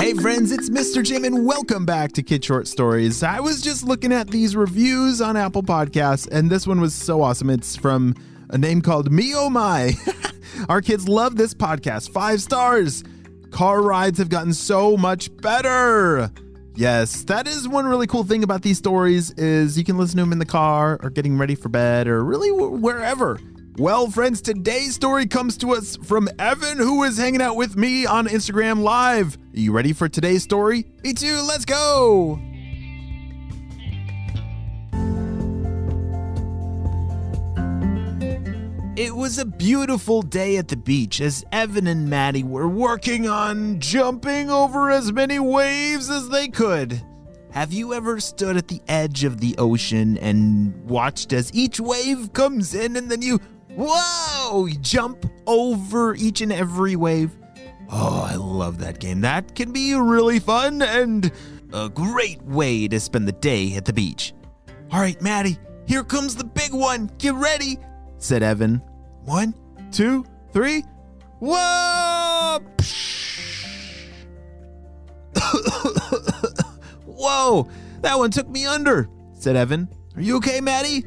Hey friends, it's Mr. Jim and welcome back to Kid Short Stories. I was just looking at these reviews on Apple Podcasts and this one was so awesome. It's from a name called Me Oh My. Our kids love this podcast. 5 stars. Car rides have gotten so much better. Yes, that is one really cool thing about these stories is you can listen to them in the car or getting ready for bed or really wherever. Well, friends, today's story comes to us from Evan, who is hanging out with me on Instagram Live. Are you ready for today's story? Me too, let's go! It was a beautiful day at the beach as Evan and Maddie were working on jumping over as many waves as they could. Have you ever stood at the edge of the ocean and watched as each wave comes in and then you jump over each and every wave? Oh, I love that game. That can be really fun and a great way to spend the day at the beach. All right, Maddie, here comes the big one. Get ready, said Evan. 1, 2, 3. Whoa! Whoa, that one took me under, said Evan. Are you okay, Maddie?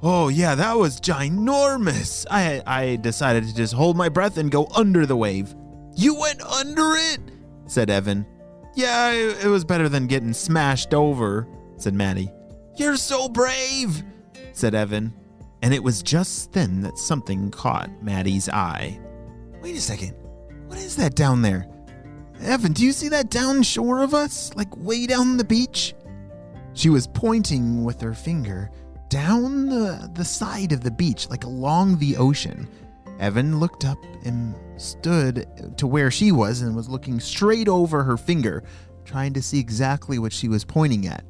Oh yeah, that was ginormous. I decided to just hold my breath and go under the wave. You went under it? Said Evan. Yeah, it was better than getting smashed over, said Maddie. You're so brave, said Evan. And it was just then that something caught Maddie's eye. Wait a second, what is that down there? Evan, do you see that down shore of us? Like way down the beach? She was pointing with her finger down the side of the beach, like along the ocean. Evan looked up and stood to where she was and was looking straight over her finger, trying to see exactly what she was pointing at.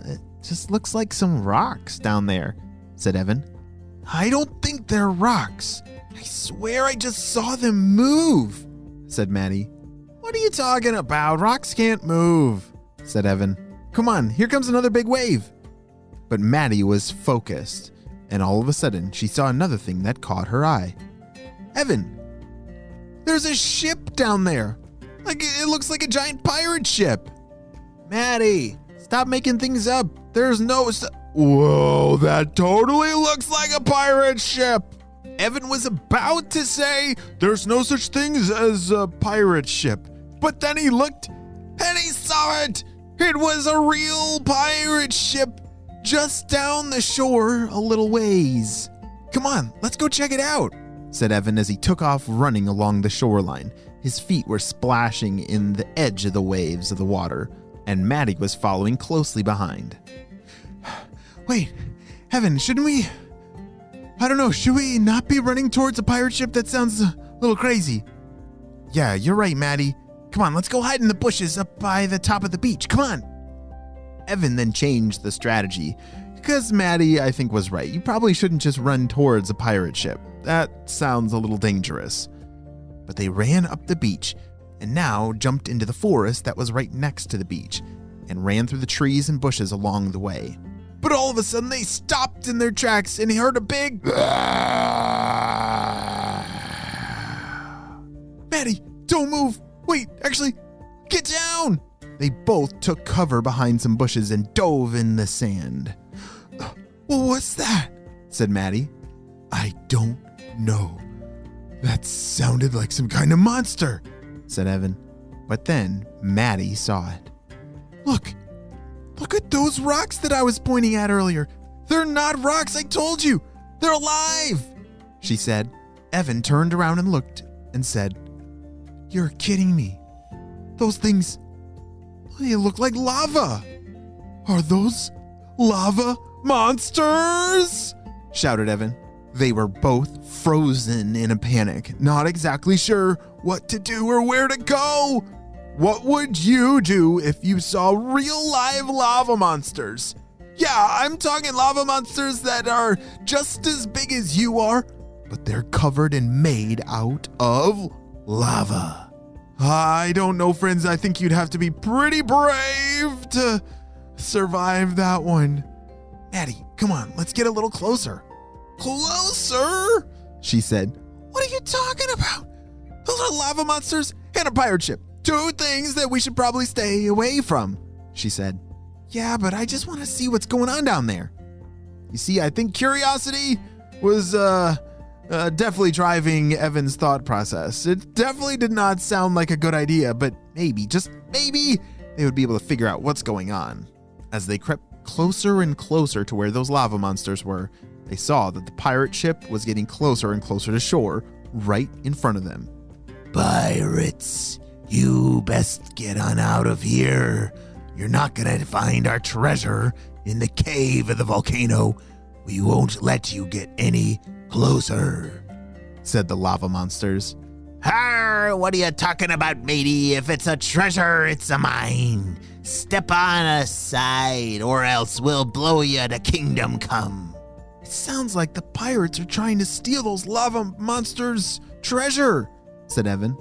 It just looks like some rocks down there, said Evan. I don't think they're rocks. I swear I just saw them move, said Maddie. What are you talking about? Rocks can't move, said Evan. Come on, here comes another big wave. But Maddie was focused, and all of a sudden she saw another thing that caught her eye. Evan, there's a ship down there. Like it looks like a giant pirate ship. Maddie, stop making things up. There's no... Whoa, that totally looks like a pirate ship. Evan was about to say there's no such thing as a pirate ship. But then he looked and he saw it. It was a real pirate ship just down the shore a little ways. Come on, let's go check it out, said Evan as he took off running along the shoreline. His feet were splashing in the edge of the waves of the water, and Maddie was following closely behind. Wait, Evan, shouldn't we... I don't know, should we not be running towards a pirate ship? That sounds a little crazy. Yeah, you're right, Maddie. Come on, let's go hide in the bushes up by the top of the beach. Come on. Evan then changed the strategy because Maddie, I think, was right. You probably shouldn't just run towards a pirate ship. That sounds a little dangerous. But they ran up the beach and now jumped into the forest that was right next to the beach and ran through the trees and bushes along the way. But all of a sudden they stopped in their tracks and he heard a big... Maddie, don't move. Wait, actually, get down. They both took cover behind some bushes and dove in the sand. Well, what's that? Said Maddie. I don't know. That sounded like some kind of monster, said Evan. But then Maddie saw it. Look at those rocks that I was pointing at earlier. They're not rocks, I told you. They're alive, she said. Evan turned around and looked and said, You're kidding me. Those things, they look like lava. Are those lava monsters? Shouted Evan. They were both frozen in a panic, not exactly sure what to do or where to go. What would you do if you saw real live lava monsters? Yeah, I'm talking lava monsters that are just as big as you are, but they're covered and made out of lava. I don't know, friends. I think you'd have to be pretty brave to survive that one. Maddie, come on, let's get a little closer. Closer? She said. What are you talking about? Lava monsters and a pirate ship. Two things that we should probably stay away from, she said. Yeah, but I just want to see what's going on down there. You see, I think curiosity was definitely driving Evan's thought process. It definitely did not sound like a good idea, but maybe, just maybe, they would be able to figure out what's going on. As they crept closer and closer to where those lava monsters were, they saw that the pirate ship was getting closer and closer to shore, right in front of them. Pirates, you best get on out of here. You're not gonna find our treasure in the cave of the volcano. We won't let you get any closer, said the lava monsters. Har, what are you talking about, matey? If it's a treasure, it's a mine. Step on aside, or else we'll blow you to kingdom come. It sounds like the pirates are trying to steal those lava monsters' treasure, said Evan.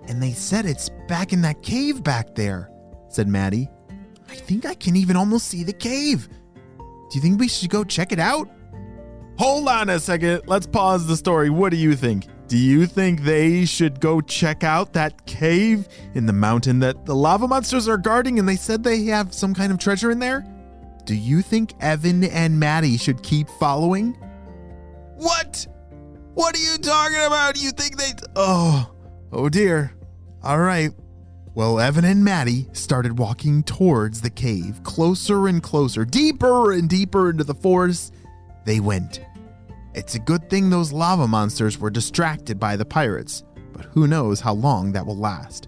And they said it's back in that cave back there, said Maddie. I think I can even almost see the cave. Do you think we should go check it out? Hold on a second. Let's pause the story. What do you think? Do you think they should go check out that cave in the mountain that the lava monsters are guarding and they said they have some kind of treasure in there? Do you think Evan and Maddie should keep following? What? What are you talking about? You think they... Oh dear. All right. Well, Evan and Maddie started walking towards the cave, closer and closer, deeper and deeper into the forest they went. It's a good thing those lava monsters were distracted by the pirates, but who knows how long that will last.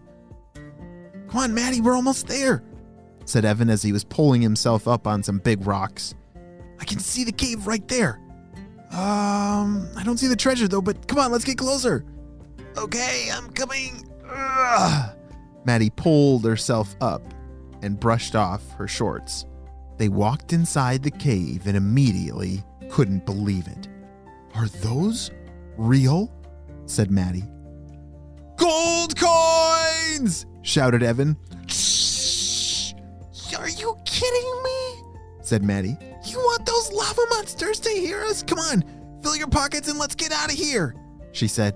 Come on, Maddie, we're almost there, said Evan as he was pulling himself up on some big rocks. I can see the cave right there. I don't see the treasure though, but come on, let's get closer. Okay, I'm coming. Ugh. Maddie pulled herself up and brushed off her shorts. They walked inside the cave and immediately couldn't believe it. Are those real? Said Maddie. Gold coins! Shouted Evan. Shh! Are you kidding me? Said Maddie. You want those lava monsters to hear us? Come on, fill your pockets and let's get out of here, she said.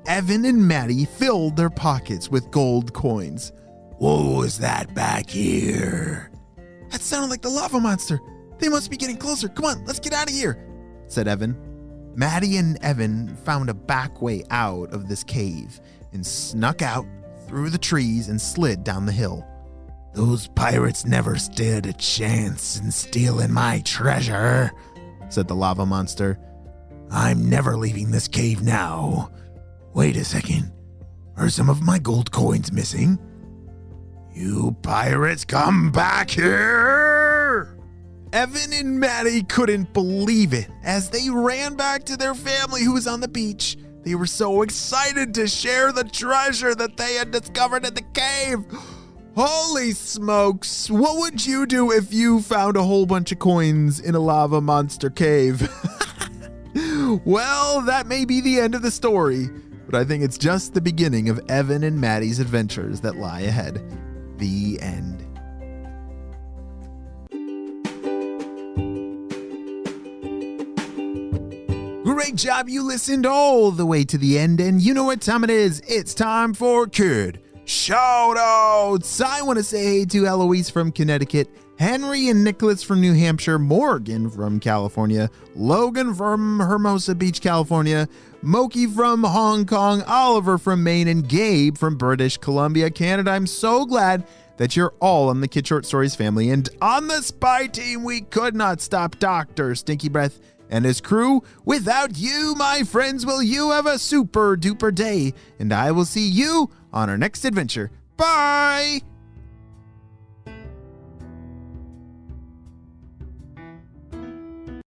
Evan and Maddie filled their pockets with gold coins. What was that back here? That sounded like the lava monster. They must be getting closer. Come on, let's get out of here, said Evan. Maddie and Evan found a back way out of this cave and snuck out through the trees and slid down the hill. Those pirates never stood a chance in stealing my treasure, said the lava monster. I'm never leaving this cave now. Wait a second. Are some of my gold coins missing? You pirates, come back here! Evan and Maddie couldn't believe it as they ran back to their family who was on the beach. They were so excited to share the treasure that they had discovered in the cave. Holy smokes, what would you do if you found a whole bunch of coins in a lava monster cave? Well, that may be the end of the story, but I think it's just the beginning of Evan and Maddie's adventures that lie ahead. The end. Great job, you listened all the way to the end, and you know what time it is. It's time for Kid Shoutouts. I want to say hey to Eloise from Connecticut, Henry and Nicholas from New Hampshire, Morgan from California, Logan from Hermosa Beach, California, Moki from Hong Kong, Oliver from Maine, and Gabe from British Columbia, Canada. I'm so glad that you're all on the Kid Short Stories family. And on the Spy Team, we could not stop Dr. Stinky Breath and his crew. Without you, my friends, will you have a super duper day. And I will see you on our next adventure. Bye!